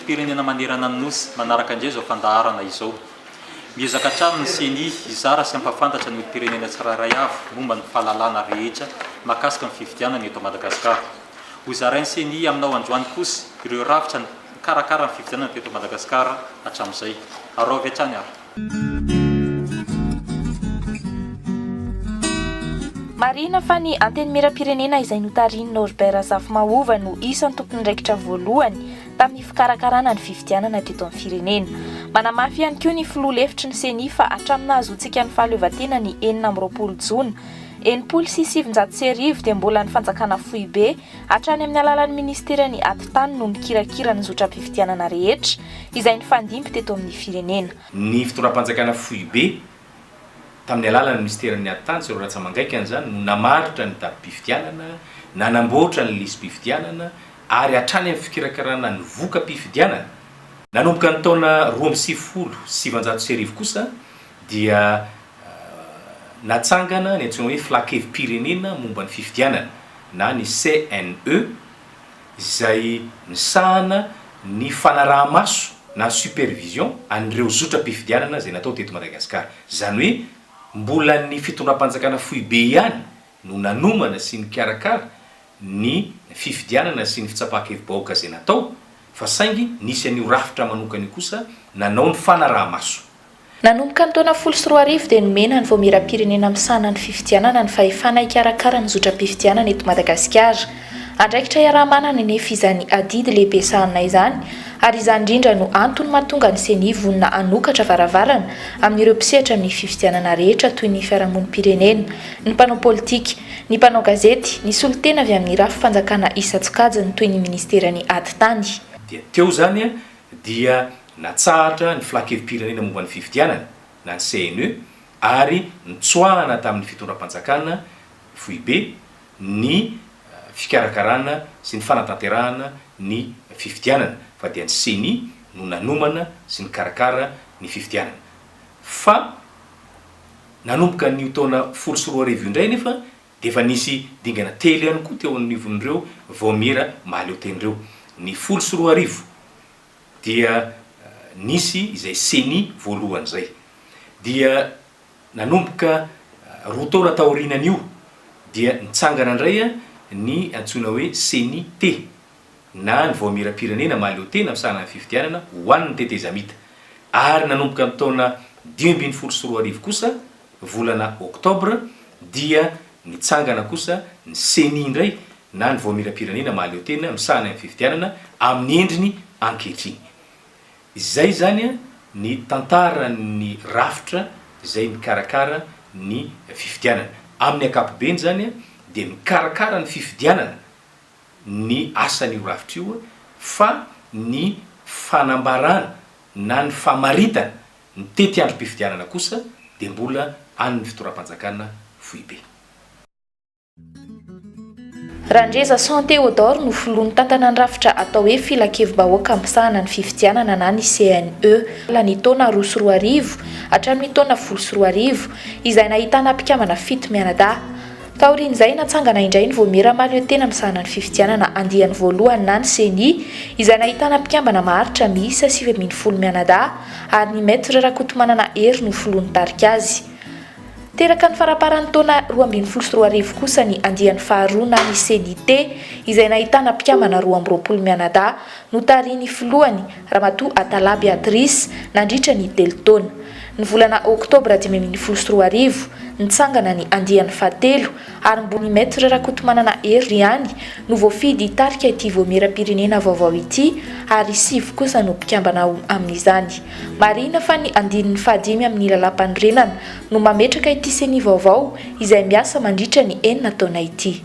pirenena manerana ny nosy manaraka indray zao fandaharana izao. Miezaka hatrany ny CENI izara sy ampafantatra ny pirenena tsirairay avy momba ny fahalalana rehetra mahakasika ny fifidianana eto Madagasikara. Ho zarain'ny CENI aminao androany kosa ireo rafitra ny karakara ny fifidianana teto Madagasikara hatramin'izay. Arao avy hatrany ary. Marina fa ny anteny miram-pirenena izay notariny Norbert Zafimahova no isan'ny tompon'andraikitra voalohany tamin'ny fikarakarana ny fifidianana teto amin'ny firenena. Manamafy ihany koa ny filoha lefitry ny CENI fa hatramin'ny nahazoantsika ny fahaleovantena ny 4 Jona 1970 dia mbola ny fanjakana fohy be hatrany amin'ny alalan'ny ministeran'ny ati-tany no mikirakira ny zotram-pifidianana rehetra izay nifandimpy teto amin'ny firenena. Ny fitondram-panjakana fohy be tamin'ny alalan'ny ministeran'ny ati-tany sy raha tsamangaiky an'izany no namaritra ny datim-pifidianana, nanamboatra ny lisy-pifidianana ary hatrany amin'ny fikirakarana ny voka-pifidianana. Nanomboka ny taona 2017 kosa dia natsangana ny antsoina hoe filakevim-pirenena momba ny fifidianana na ny CNE izay nisahana ny fanaraha-maso na supervision an'ireo zotram-pifidianana izay natao teto Madagasikara. Zany hoe mbola ny fitondram-panjakana fohy be ihany no nanomana sy ny karakara ny fifidianana sy ny fitsapahakevim-bahoaka izay natao, fa saingy nisy an'io rafitra manokany kosa nanao ny fanaraha-maso. Nanomboka ny taona 2014 dia nomena ny voamiram-pirenena misahana ny fifidianana ny fahefana hikarakara ny zotram-pifidianana eto Madagasikara. Andraikitra iaraha-manana nefa izany adidy lehibe sahana izany, ary izany indrindra no antony mahatonga ny CENI vonona hanokatra varavarana amin'ireo mpisehatra amin'ny fifidianana rehetra toy ny fiarahamonim-pirenena, ny mpanao politika, ny mpanao gazety, ny solitena avy amin'ny rafim-panjakana isan-tsokajiny toy ny ministeran'ny ati-tany. Dia teo zany dia natsahatra ny filakevim-pirenena momba ny fifidianana na ny CNE ary nitsoahana tamin'ny fitondram-panjakana fohy be ny fikarakarana sy ny fanatanterahana ny fifidianana, fa dia ny CENI no nanomana sy ny karakara ny fifidianana. Fa nanomboka ny taona 2014 indray nefa dia efa nisy dingana telo ihany koa teo anivon'ireo voamira mahaleoten'ireo. Ny 2014 dia nisy izay CENI voalohany zay. Dia nanomboka roa taona taorianan'io dia nitsangana indray ny antsoina hoe CENI T na ny voamiram-pirenena mahaleotena misahana ny fifidianana ho an'ny tetezamita. Ary nanomboka ny taona 2012 kosa volana Oktobra dia nitsangana kosa ny CENI indray na ny voamiram-pirenena mahaleotena misahana ny fifidianana amin'ny endriny ankehitriny. Izay zany ny tantaran'ny rafitra izay mikarakara ny fifidianana. Amin'ny ankapobeny zany dia mikarakara ny fifidianana ny asan'io rafitra io, fa ny fanambarana na ny famaritana ny tety androm-pifidianana kosa dia mbola an'ny fitondram-panjakana fohy be. Randreza Santé-Odor no filohan'ny tantana ny rafitra atao hoe filakevim-bahoaka misahana ny fifidianana na ny CNE ny taona 2014 hatramin'ny taona 2015 izay nahitana mpikambana 7 mianadahy. Taorian'izay natsangana indray ny voamira mahaleotena misahana ny fifidianana andiany voalohany na ny CENI izay nahitana mpikambana maharitra miisa 710 mianadahy ary ny maître rakotomanana hery no filohan'ny tarika azy. Teraka ny faraparan'ny taona 2013 kosa ny andiany faharoa na ny CENI izay nahitana mpikambana 220 mianadahy no tariny filohany Ramatoa Atalaby Adris nandritra ny telo taona. Ny volana Oktobra 2013 nitsangana ny andiany fahatelo ary mbony maître rakotomanana hery ihany no voafidy tarika ity voamiram-pirenena vaovao ity ary 7 kosa no mpikambana amin'izany. Marina fa ny andinin'ny fahadimy amin'ny lalam-panorenana no mametraka ity CENI vaovao izay miasa mandritra ny 4 taona ity.